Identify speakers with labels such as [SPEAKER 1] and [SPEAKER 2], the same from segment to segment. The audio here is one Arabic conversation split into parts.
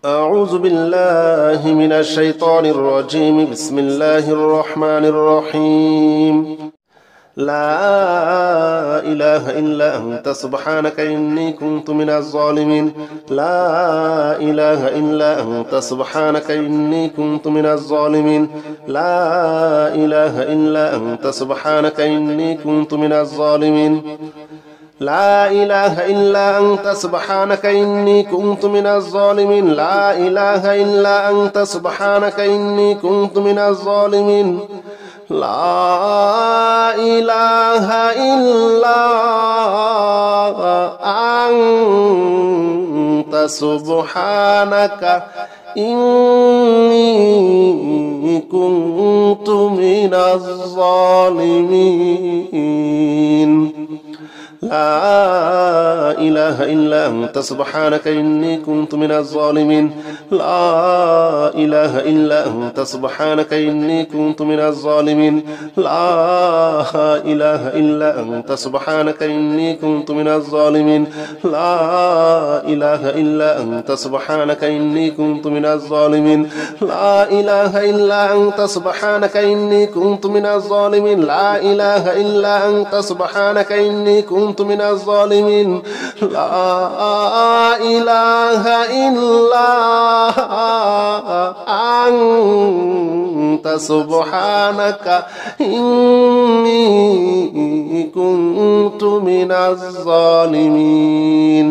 [SPEAKER 1] أعوذ بالله من الشيطان الرجيم. بسم الله الرحمن الرحيم. لا إله إلا أنت سبحانك إني كنت من الظالمين. لا إله إلا أنت سبحانك إني كنت من الظالمين. لا إله إلا أنت سبحانك إني كنت من الظالمين. لا إله إلا أنت سبحانك إني كنت من الظالمين. لا إله إلا أنت سبحانك إني كنت من الظالمين. لا إله إلا أنت سبحانك إني كنت من الظالمين. لا إله إلا أنت سبحانك إني كنت من الظالمين. لا إله إلا أنت سبحانك إني كنت من الظالمين. لا إله إلا أنت سبحانك إني كنت من الظالمين. لا إله إلا أنت سبحانك إني كنت من الظالمين. لا إله إلا أنت سبحانك إني كنت من الظالمين. لا إله إلا أنت سبحانك إني كنت من الظالمين. لا إله إلا أنت سبحانك إني كنت من الظالمين.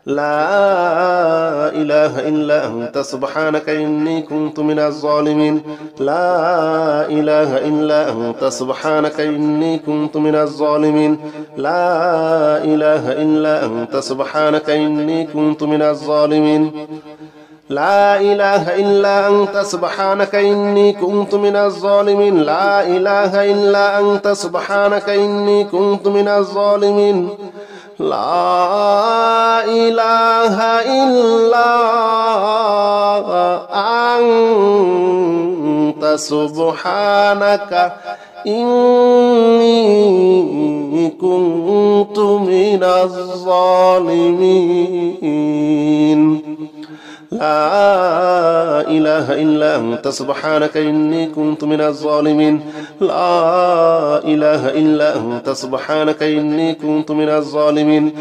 [SPEAKER 1] لا إله إلا أنت سبحانك إني كنت من الظالمين. لا إله إلا أنت سبحانك إني كنت من الظالمين. لا إله إلا أنت سبحانك إني كنت من الظالمين. لا إله إلا أنت سبحانك إني كنت من الظالمين. لا إله إلا أنت سبحانك إني كنت من الظالمين. لا إله إلا أنت سبحانك إني كنت من الظالمين. لا إله إلا أنت سبحانك إني كنت من الظالمين. لا إله إلا أنت سبحانك إني كنت من الظالمين.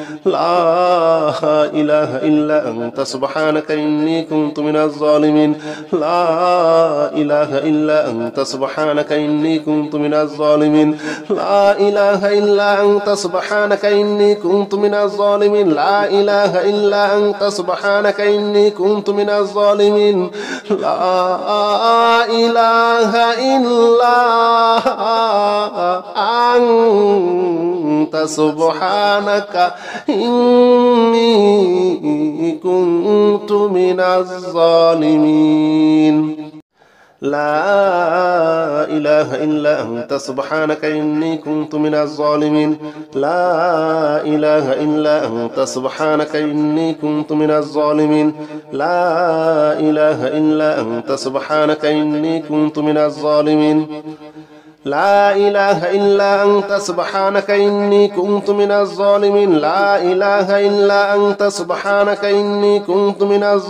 [SPEAKER 1] لا إله إلا أنت سبحانك إني كنت من الظالمين. لا إله إلا أنت سبحانك إني كنت من الظالمين. لا إله إلا أنت سبحانك إني كنت من الظالمين. لا إله إلا أنت سبحانك إني كنت من الظالمين. لا إله إلا أنت سبحانك إني كنت من الظالمين. لا إله إلا أنت سبحانك إني كنت من الظالمين. لا إله إلا أنت سبحانك إني كنت من الظالمين. لا إله إلا أنت سبحانك إني كنت من الظالمين. لا إله إلا أنت سبحانك إني كنت من الظالمين. لا إله إلا أنت سبحانك إني كنت من الظالمين.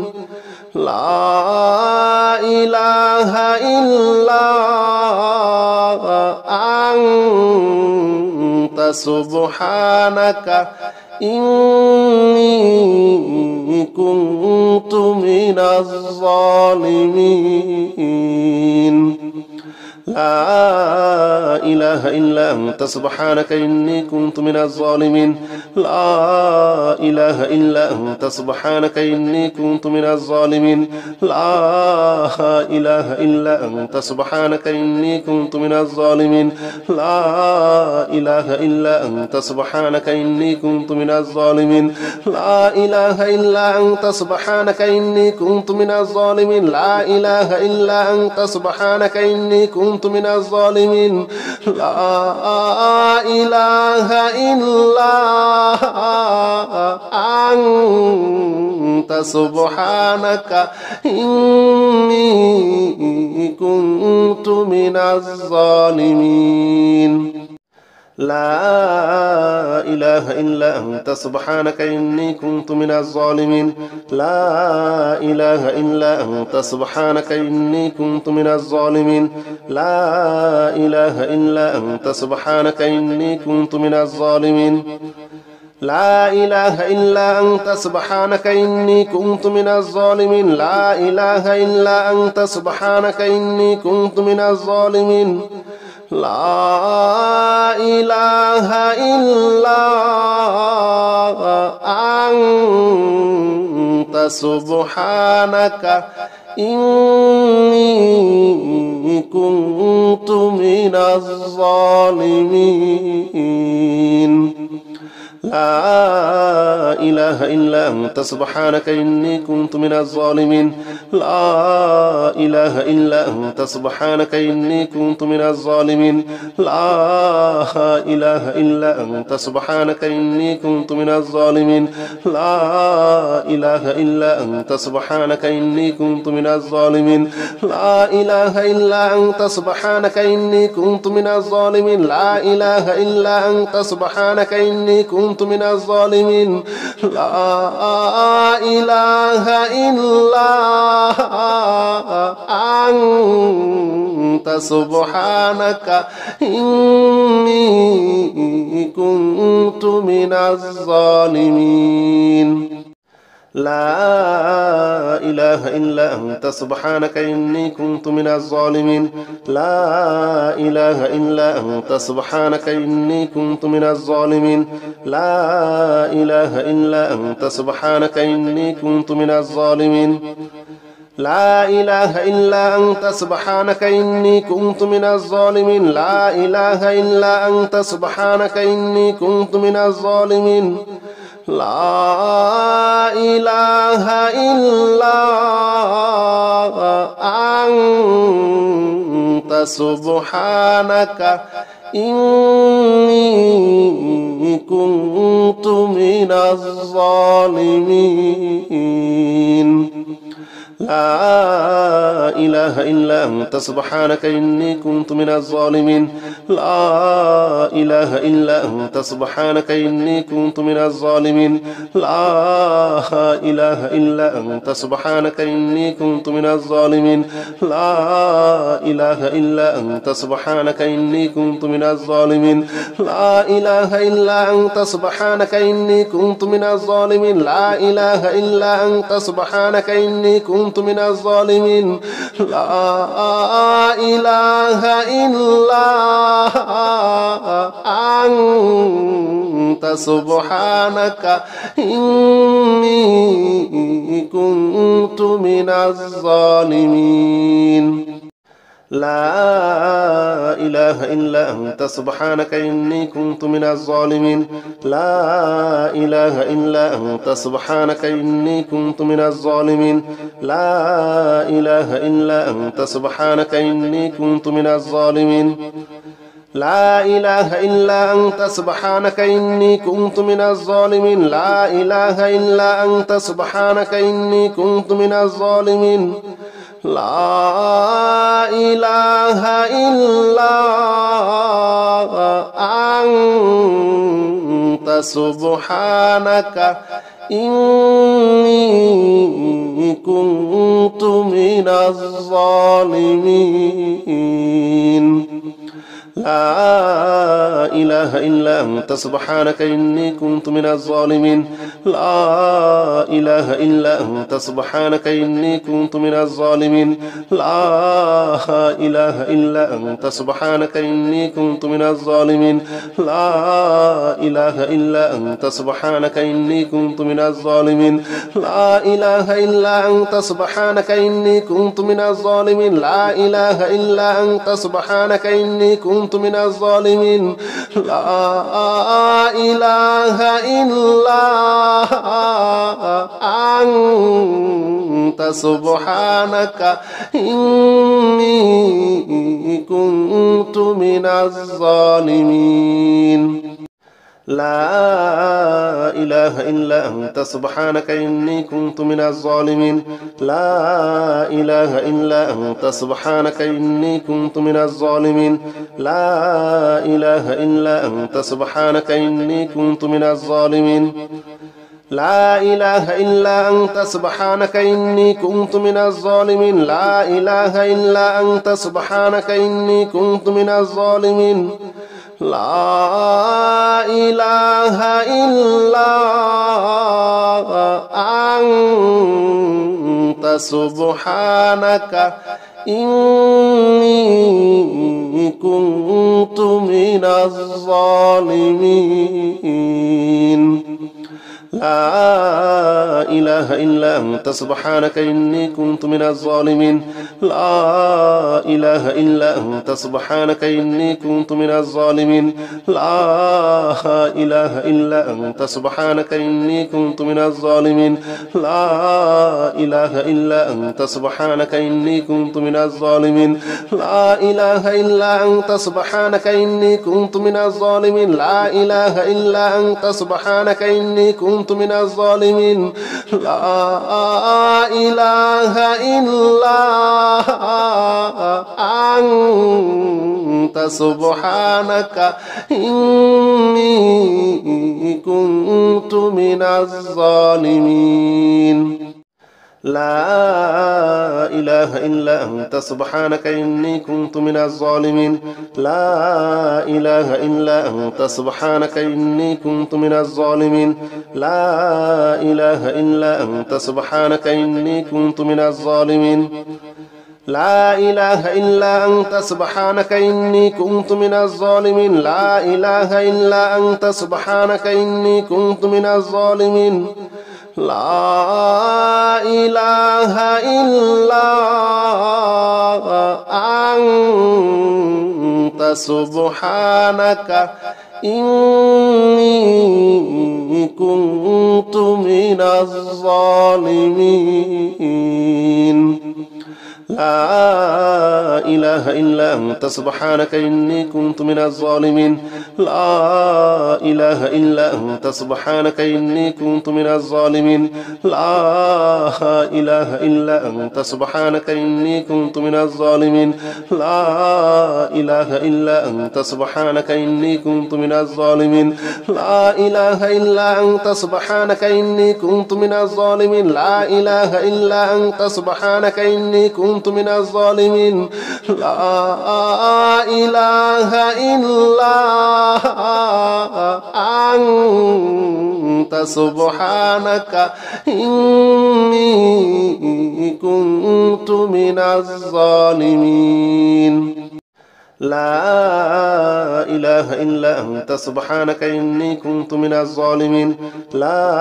[SPEAKER 1] لا إله إلا أنت سبحانك إني كنت من الظالمين. لا إله إلا أنت سبحانك إني كنت من الظالمين. لا إله إلا أنت سبحانك إني كنت من الظالمين. لا إله إلا أنت سبحانك إني كنت من الظالمين. لا إله إلا أنت سبحانك إني كنت من الظالمين. لا إله إلا أنت سبحانك إني كنت من الظالمين. لا إله إلا أنت سبحانك إني كنت من الظالمين. لا إله إلا أنت سبحانك إني كنت من الظالمين. لا إله إلا أنت سبحانك إني كنت من الظالمين لا إله إلا أنت سبحانك إني كنت من الظالمين لا إله إلا أنت سبحانك إني كنت من الظالمين لا إله إلا أنت سبحانك إني كنت من الظالمين لا إله إلا أنت سبحانك إني كنت من الظالمين لا إله إلا أنت سبحانك إني كنت من الظالمين لا إله إلا أنت سبحانك إني كنت من الظالمين لا إله إلا أنت سبحانك إني كنت من الظالمين لا إله إلا أنت سبحانك إني كنت من الظالمين لا إله إلا أنت سبحانك إني كنت من الظالمين لا إله إلا أنت سبحانك إني كنت من الظالمين لا إله إلا أنت سبحانك إني كنت من الظالمين لا إله إلا أنت سبحانك إني كنت من الظالمين لا إله إلا أنت سبحانك إني كنت من الظالمين لا إله إلا أنت سبحانك إني كنت من الظالمين لا إله إلا أنت سبحانك إني كنت من الظالمين لا إله إلا أنت سبحانك إني كنت من الظالمين لا إله إلا أنت سبحانك إني كنت من الظالمين لا إله إلا أنت سبحانك إني كنت من الظالمين لا إله إلا أنت سبحانك إني كنت من الظالمين لا إله إلا أنت سبحانك إني كنت من الظالمين لا إله إلا أنت سبحانك إني كنت من الظالمين لا إله إلا أنت سبحانك إني كنت من الظالمين لا إله إلا أنت سبحانك إني كنت من الظالمين لا إله إلا أنت سبحانك إني كنت من الظالمين لا إله إلا أنت سبحانك إني كنت من الظالمين لا إله إلا أنت سبحانك إني كنت من الظالمين لا إله إلا أنت سبحانك إني كنت من الظالمين لا إله إلا أنت سبحانك إني كنت من الظالمين لا إله إلا أنت سبحانك إني كنت من الظالمين لا إله إلا أنت سبحانك إني كنت من الظالمين لا إله إلا أنت سبحانك إني كنت من الظالمين لا إله إلا أنت سبحانك إني كنت من الظالمين لا إله إلا أنت سبحانك إني كنت من الظالمين لا إله إلا أنت سبحانك إني كنت من الظالمين لا إله إلا أنت سبحانك إني كنت من الظالمين لا إله إلا أنت سبحانك إني كنت من الظالمين لا إله إلا أنت سبحانك إني كنت من الظالمين لا إله إلا أنت سبحانك إني كنت من الظالمين لا إله إلا أنت سبحانك إني كنت من الظالمين لا إله إلا أنت سبحانك إني كنت من الظالمين لا إله إلا أنت سبحانك إني كنت من الظالمين لا إله إلا أنت سبحانك إني كنت من الظالمين لا إله إلا أنت سبحانك إني كنت من الظالمين لا إله إلا أنت سبحانك إني كنت من الظالمين لا إله إلا أنت سبحانك إني كنت من الظالمين لا إله إلا أنت سبحانك إني كنت من الظالمين لا إله إلا أنت سبحانك إني كنت من الظالمين لا إله إلا أنت سبحانك إني كنت من الظالمين لا إله إلا أنت سبحانك إني كنت من الظالمين لا إله إلا أنت سبحانك إني كنت من الظالمين لا إله إلا أنت سبحانك إني كنت من الظالمين لا إله إلا أنت سبحانك إني كنت من الظالمين لا إله إلا أنت سبحانك إني كنت من الظالمين لا إله إلا أنت سبحانك إني كنت من الظالمين لا إله إلا أنت سبحانك إني كنت من الظالمين لا إله إلا أنت سبحانك إني كنت من الظالمين لا إله إلا أنت سبحانك إني كنت من الظالمين لا إله إلا أنت سبحانك إني كنت من الظالمين لا إله إلا أنت سبحانك إني كنت من الظالمين لا إله إلا أنت سبحانك إني كنت من الظالمين لا إله إلا أنت سبحانك إني كنت من الظالمين لا إله إلا أنت سبحانك إني كنت من الظالمين لا إله إلا أنت سبحانك إني كنت من الظالمين لا إله إلا أنت سبحانك إني كنت من الظالمين لا إله إلا أنت سبحانك إني كنت من الظالمين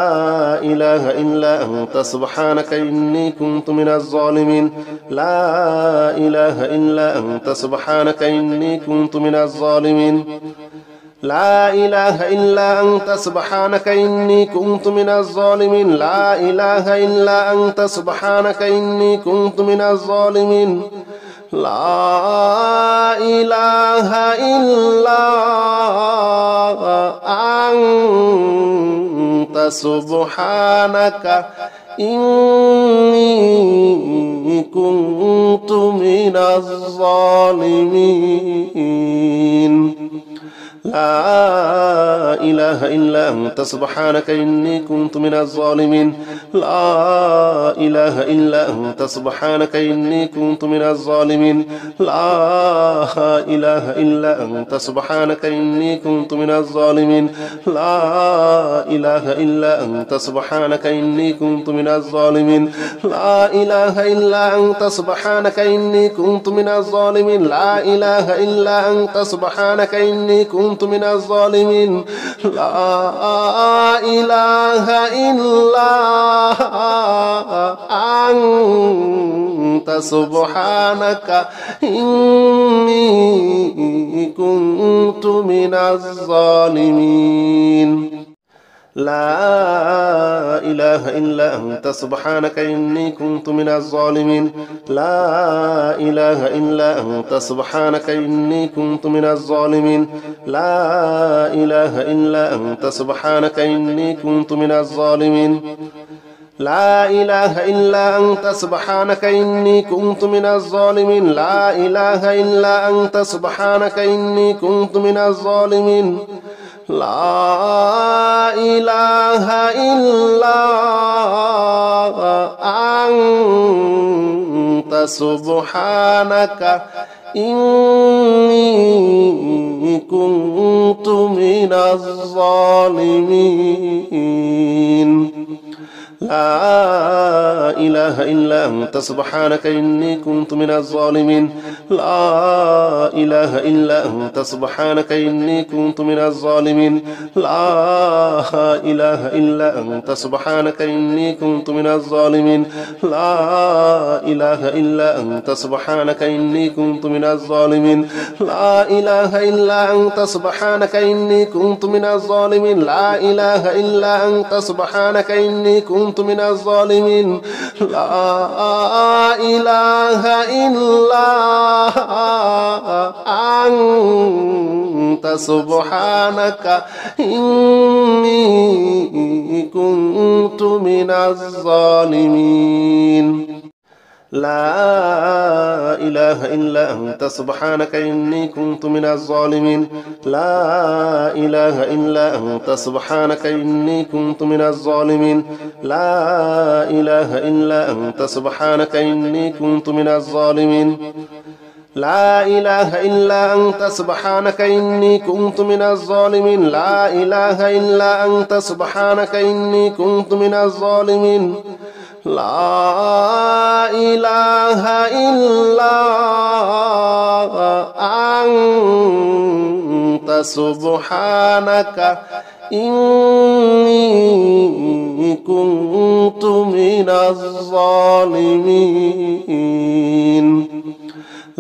[SPEAKER 1] لا إله إلا أنت سبحانك إني كنت من الظالمين لا إله إلا أنت سبحانك إني كنت من الظالمين لا إله إلا أنت سبحانك إني كنت من الظالمين لا إله إلا أنت سبحانك إني كنت من الظالمين لا إله إلا أنت سبحانك إني كنت من الظالمين لا إله إلا أنت سبحانك إني كنت من الظالمين لا إله إلا أنت سبحانك إني كنت من الظالمين لا إله إلا أنت سبحانك إني كنت من الظالمين لا إله إلا أنت سبحانك إني كنت من الظالمين لا إله إلا أنت سبحانك إني كنت من الظالمين لا إله إلا أنت سبحانك إني كنت من الظالمين لا إله إلا أنت سبحانك إني كنت من الظالمين لا إله إلا أنت سبحانك إني كنت من الظالمين لا إله إلا أنت سبحانك إني كنت من الظالمين لا إله إلا أنت سبحانك إني كنت من الظالمين لا إله إلا أنت سبحانك إني كنت من الظالمين لا إله إلا أنت سبحانك إني كنت من الظالمين لا إله إلا أنت سبحانك إني كنت من الظالمين لا إله إلا أنت سبحانك إني كنت من الظالمين لا إله إلا أنت سبحانك إني كنت من الظالمين لا إله إلا أنت سبحانك إني كنت من الظالمين لا إله إلا أنت سبحانك إني كنت من الظالمين لا إله إلا أنت سبحانك إني كنت من الظالمين لا إله إلا أنت سبحانك إني كنت من الظالمين لا إله إلا أنت سبحانك إني كنت من الظالمين لا إله إلا أنت سبحانك إني كنت من الظالمين لا إله إلا أنت سبحانك إني كنت من الظالمين لا إله إلا أنت سبحانك إني كنت من الظالمين لا إله إلا أنت سبحانك إني كنت من الظالمين لا إله إلا أنت سبحانك إني كنت من الظالمين لا إله إلا أنت سبحانك إني كنت من الظالمين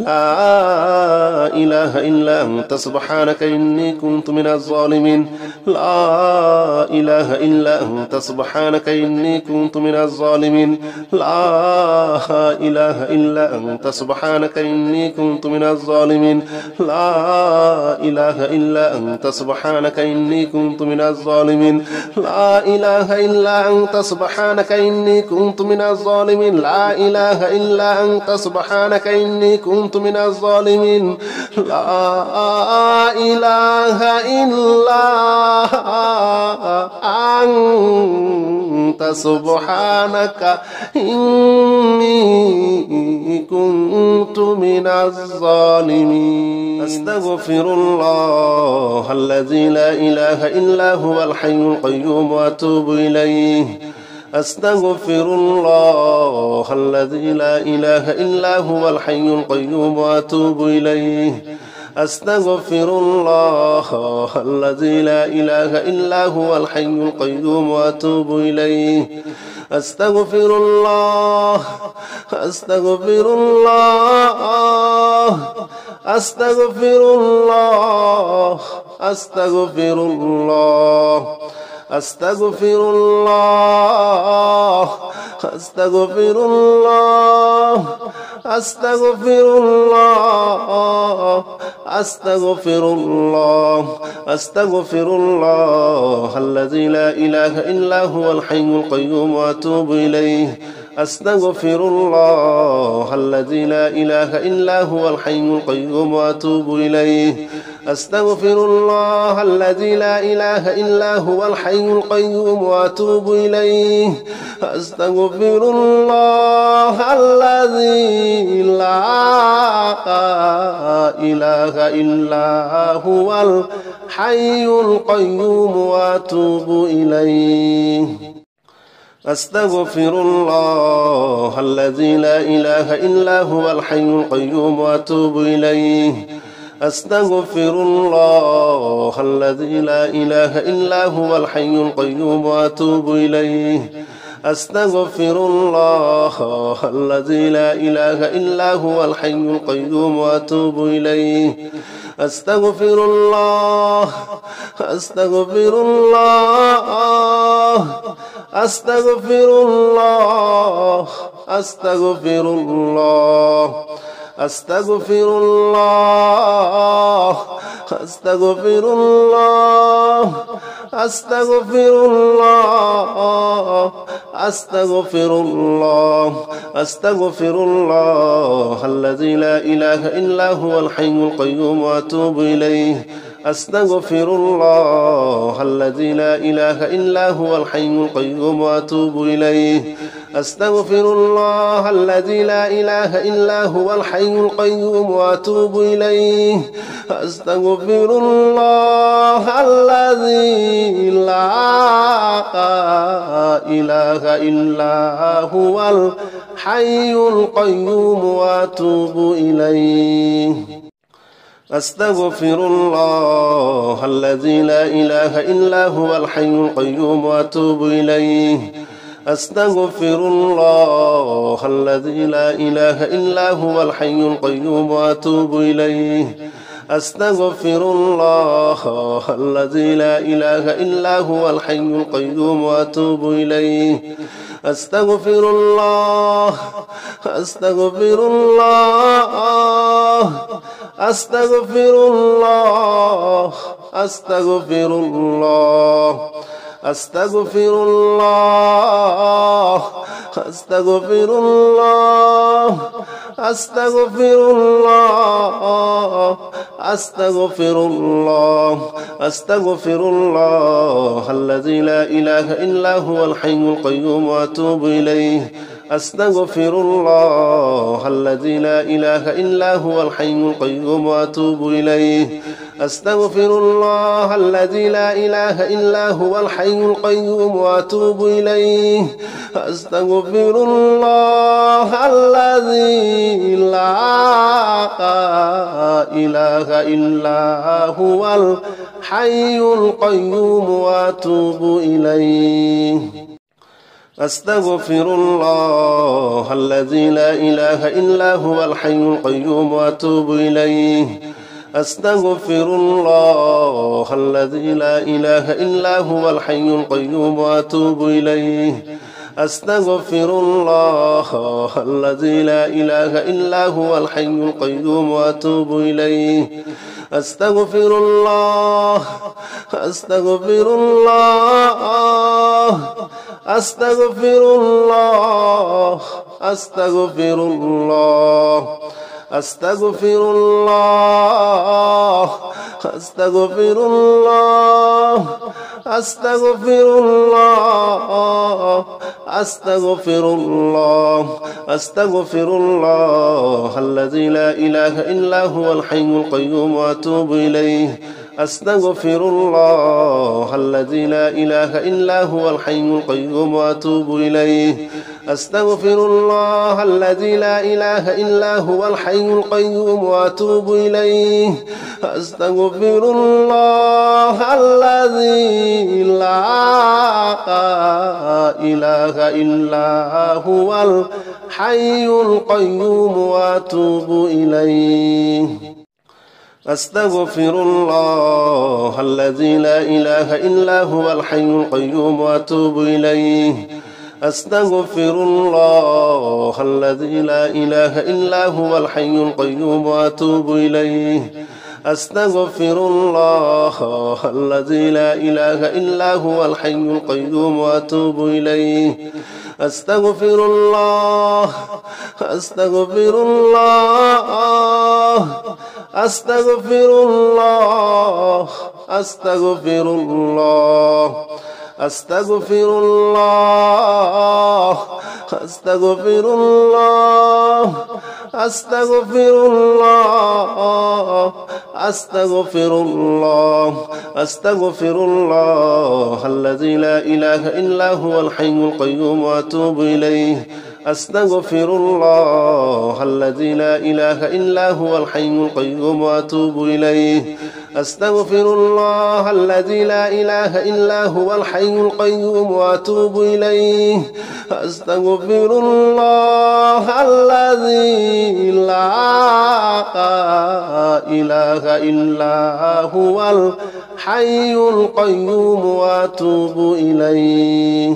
[SPEAKER 1] لا إله إلا أنت سبحانك إني كنت من الظالمين لا إله إلا أنت سبحانك إني كنت من الظالمين لا إله إلا أنت سبحانك إني كنت من الظالمين لا إله إلا أنت سبحانك إني كنت من الظالمين لا إله إلا أنت سبحانك إني كنت من الظالمين لا إله إلا أنت سبحانك إني كنت من الظالمين لا إله إلا أنت سبحانك إني كنت من الظالمين أستغفر الله الذي لا إله إلا هو الحي القيوم وأتوب إليه أستغفر الله الذي لا إله إلا هو الحي القيوم وأتوب إليه أستغفر الله الذي لا إله إلا هو الحي القيوم وأتوب إليه أستغفر الله أستغفر الله أستغفر الله أستغفر الله أستغفر الله أستغفر الله أستغفر الله أستغفر الله أستغفر الله الذي لا إله إلا هو الحي القيوم وأتوب إليه أستغفر الله الذي لا إله إلا هو الحي القيوم وأتوب إليه أستغفر الله الذي لا إله إلا هو الحي القيوم وأتوب إليه أستغفر الله الذي لا إله إلا هو الحي القيوم وأتوب إليه أستغفر الله الذي لا إله إلا هو الحي القيوم وأتوب إليه أستغفر الله الذي لا إله إلا هو الحي القيوم وأتوب إليه أستغفر الله الذي لا إله إلا هو الحي القيوم وأتوب إليه أستغفر الله أستغفر الله أستغفر الله أستغفر الله أستغفر الله أستغفر الله أستغفر الله أستغفر الله أستغفر الله الذي لا إله إلا هو الحي القيوم وأتوب إليه أستغفر الله الذي لا إله إلا هو الحي القيوم وأتوب إليه أستغفر الله الذي لا إله إلا هو الحي القيوم وأتوب إليه أستغفر الله الذي لا إله إلا هو الحي القيوم وأتوب إليه أستغفر الله الذي لا إله إلا هو الحي القيوم وأتوب إليه أستغفر الله الذي لا إله إلا هو الحي القيوم وأتوب إليه أستغفر الله الذي لا إله إلا هو الحي القيوم وأتوب إليه أستغفر الله أستغفر الله أستغفر الله أستغفر الله أستغفر الله أستغفر الله أستغفر الله أستغفر الله أستغفر الله الذي لا إله إلا هو الحي القيوم وأتوب إليه أستغفر الله الذي لا إله إلا هو الحي القيوم وأتوب إليه أستغفر الله الذي لا إله إلا هو الحي القيوم وأتوب إليه أستغفر الله الذي لا إله إلا هو الحي القيوم وأتوب إليه أستغفر الله الذي لا إله إلا هو الحي القيوم وأتوب إليه أستغفر الله الذي لا إله إلا هو الحي القيوم وأتوب إليه أستغفر الله الذي لا إله إلا هو الحي القيوم وأتوب إليه أستغفر الله أستغفر الله أستغفر الله أستغفر الله أستغفر الله أستغفر الله أستغفر الله أستغفر الله أستغفر الله الذي لا إله إلا هو الحي القيوم وأتوب إليه أستغفر الله الذي لا إله إلا هو الحي القيوم وأتوب إليه أستغفر الله الذي لا إله إلا هو الحي القيوم وأتوب إليه أستغفر الله الذي لا إله إلا هو الحي القيوم وأتوب إليه أستغفر الله الذي لا إله إلا هو الحي القيوم وأتوب إليه أستغفر الله الذي لا إله إلا هو الحي القيوم وأتوب إليه أستغفر الله الذي لا إله إلا هو الحي القيوم وأتوب إليه أستغفر الله أستغفر الله أستغفر الله أستغفر الله أستغفر الله أستغفر الله أستغفر الله أستغفر الله أستغفر الله الذي لا إله إلا هو الحي القيوم وأتوب إليه أستغفر الله الذي لا إله إلا هو الحي القيوم وأتوب إليه أستغفر الله الذي لا إله إلا هو الحي القيوم وأتوب إليه أستغفر الله الذي لا إله إلا هو الحي القيوم وأتوب إليه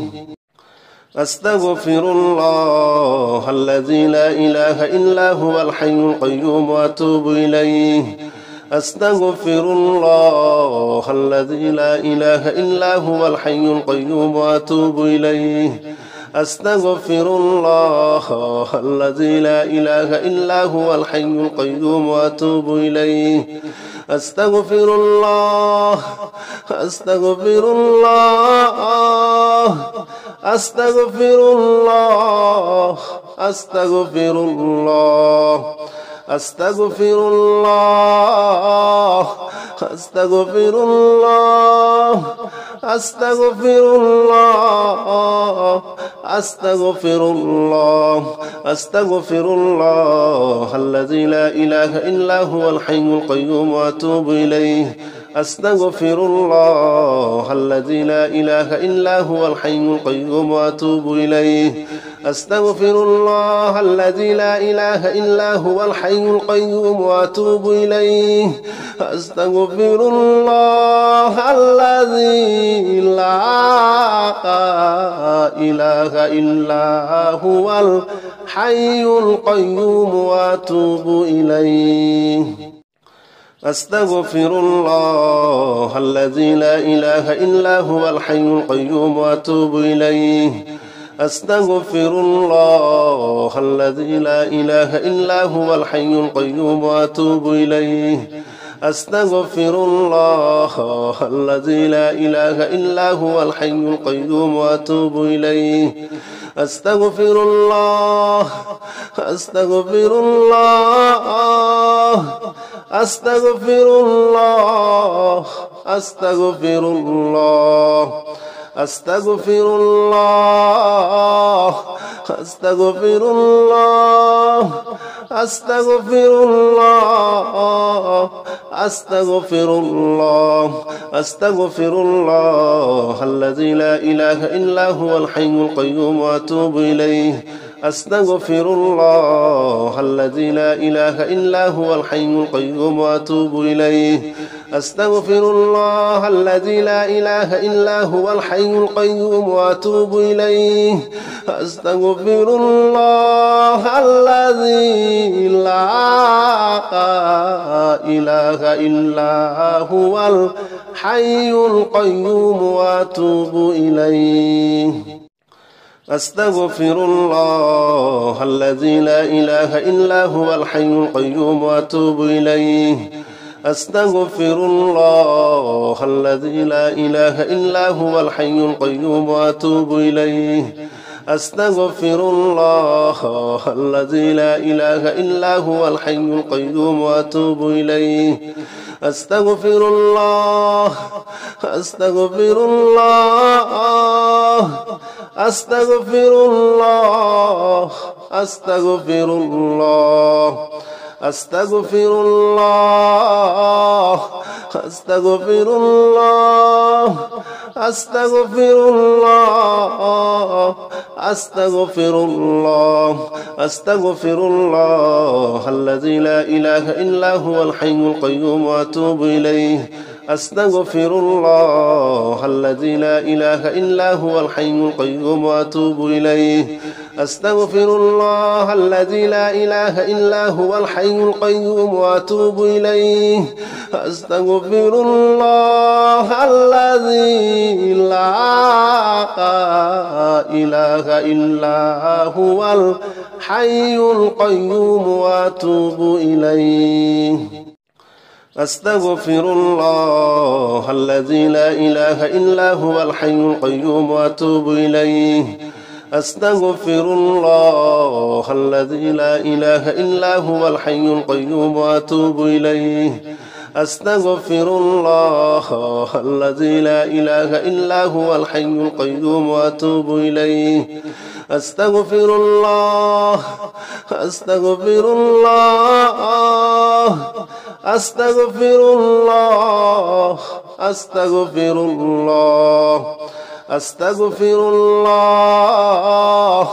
[SPEAKER 1] أستغفر الله الذي لا إله إلا هو الحي القيوم وأتوب إليه أستغفر الله الذي لا إله إلا هو الحي القيوم وأتوب إليه أستغفر الله الذي لا إله إلا هو الحي القيوم وأتوب إليه أستغفر الله أستغفر الله أستغفر الله أستغفر الله أستغفر الله أستغفر الله أستغفر الله أستغفر الله أستغفر الله الذي لا إله إلا هو الحي القيوم وأتوب إليه أستغفر الله الذي لا إله إلا هو الحي القيوم وأتوب إليه أستغفر الله الذي لا إله إلا هو الحي القيوم وأتوب إليه أستغفر الله الذي لا إله إلا هو الحي القيوم وأتوب إليه أستغفر الله الذي لا إله إلا هو الحي القيوم وأتوب إليه أستغفر الله الذي لا إله إلا هو الحي القيوم وأتوب إليه أستغفر الله الذي لا إله إلا هو الحي القيوم وأتوب إليه أستغفر الله أستغفر الله أستغفر الله أستغفر الله أستغفر الله أستغفر الله أستغفر الله أستغفر الله أستغفر الله الذي لا إله إلا هو الحي القيوم وأتوب إليه أستغفر الله الذي لا إله إلا هو الحي القيوم وأتوب إليه أستغفر الله الذي لا إله إلا هو الحي القيوم وأتوب إليه أستغفر الله الذي لا إله إلا هو الحي القيوم وأتوب إليه أستغفر الله الذي لا إله إلا هو الحي القيوم وأتوب إليه أستغفر الله الذي لا إله إلا هو الحي القيوم وأتوب إليه أستغفر الله الذي لا إله إلا هو الحي القيوم وأتوب إليه أستغفر الله أستغفر الله أستغفر الله أستغفر الله أستغفر الله أستغفر الله أستغفر الله أستغفر الله أستغفر الله الذي لا إله إلا هو الحي القيوم وأتوب إليه أستغفر الله الذي لا إله إلا هو الحي القيوم وأتوب إليه أستغفر الله الذي لا إله إلا هو الحي القيوم وأتوب إليه أستغفر الله الذي لا إله إلا هو الحي القيوم وأتوب إليه أستغفر الله الذي لا إله إلا هو الحي القيوم وأتوب إليه أستغفر الله الذي لا إله إلا هو الحي القيوم وأتوب إليه أستغفر الله الذي لا إله إلا هو الحي القيوم وأتوب إليه أستغفر الله أستغفر الله أستغفر الله أستغفر الله أستغفر الله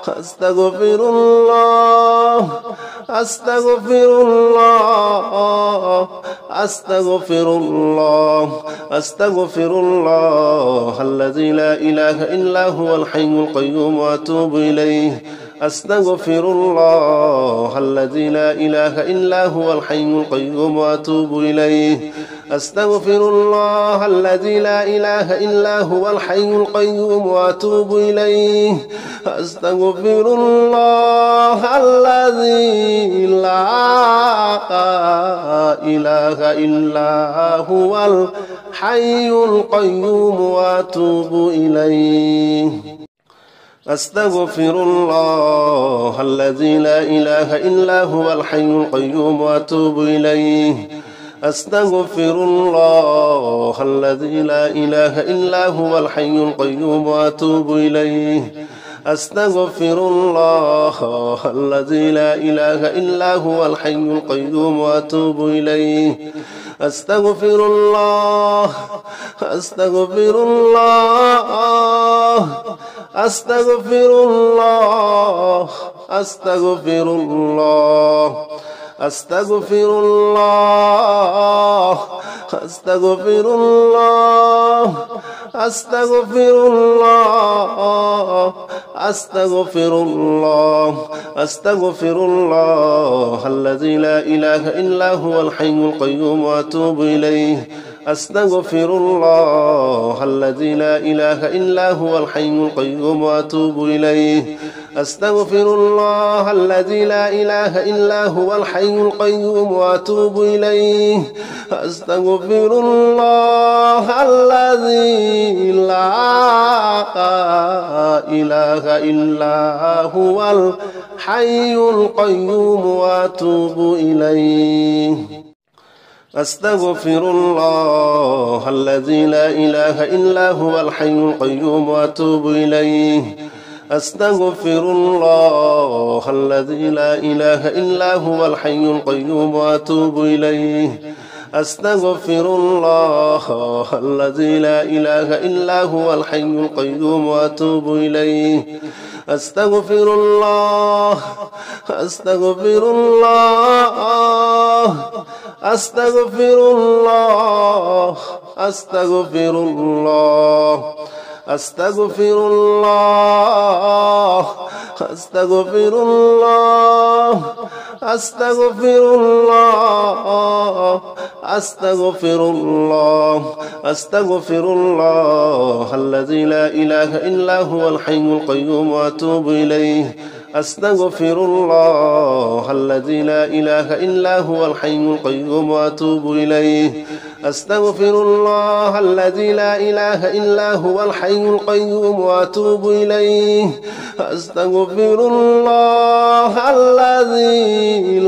[SPEAKER 1] أستغفر الله أستغفر الله أستغفر الله أستغفر الله الذي لا إله إلا هو الحي القيوم وأتوب إليه أستغفر الله الذي لا إله إلا هو الحي القيوم وأتوب إليه أستغفر الله الذي لا إله إلا هو الحي القيوم وأتوب إليه أستغفر الله الذي لا إله إلا هو الحي القيوم وأتوب إليه أستغفر الله الذي لا إله إلا هو الحي القيوم وأتوب إليه أستغفر الله الذي لا إله إلا هو الحي القيوم وأتوب إليه أستغفر الله الذي لا إله إلا هو الحي القيوم وأتوب إليه أستغفر الله أستغفر الله أستغفر الله أستغفر الله أستغفر الله أستغفر الله أستغفر الله أستغفر الله أستغفر الله الذي لا إله إلا هو الحي القيوم وأتوب إليه أستغفر الله الذي لا إله إلا هو الحي القيوم وأتوب إليه أستغفر الله الذي لا إله إلا هو الحي القيوم وأتوب إليه أستغفر الله الذي لا إله إلا هو الحي القيوم وأتوب إليه أستغفر الله الذي لا إله إلا هو الحي القيوم وأتوب إليه أستغفر الله الذي لا إله إلا هو الحي القيوم وأتوب إليه أستغفر الله الذي لا إله إلا هو الحي القيوم وأتوب إليه أستغفر الله أستغفر الله أستغفر الله أستغفر الله أستغفر الله أستغفر الله أستغفر الله أستغفر الله أستغفر الله الذي لا إله إلا هو الحي القيوم وأتوب إليه أستغفر الله الذي لا إله إلا هو الحي القيوم وأتوب إليه أستغفر الله الذي لا إله إلا هو الحي القيوم وأتوب إليه أستغفر الله الذي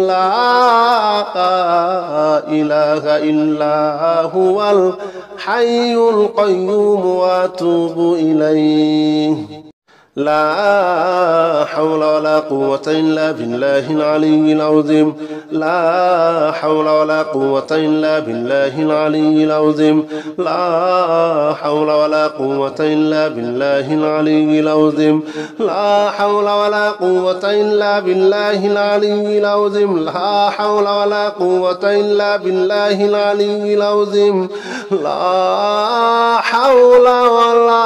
[SPEAKER 1] لا إله إلا هو الحي القيوم وأتوب إليه لا حول ولا قوة إلا بالله العلي العظيم لا حول ولا قوة إلا بالله العلي العظيم لا حول ولا قوة إلا بالله العلي العظيم لا حول ولا قوة إلا بالله العلي العظيم لا حول ولا قوة إلا بالله العلي العظيم لا حول ولا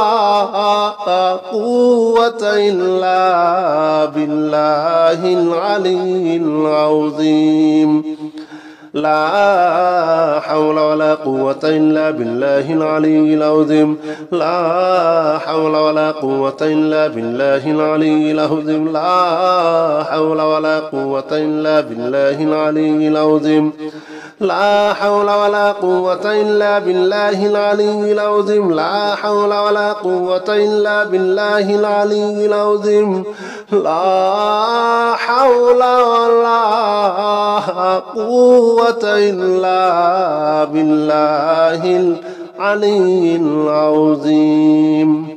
[SPEAKER 1] قوة إلا بالله العلي العظيم لا حول ولا قوة إلا بالله العلي العظيم لا حول ولا قوة إلا بالله العلي العظيم لا حول ولا قوة إلا بالله العلي العظيم لا حول ولا قوة إلا بالله العلي العظيم لا حول ولا قوة إلا بالله العلي العظيم لا حول ولا قوة إلا بالله العلي العظيم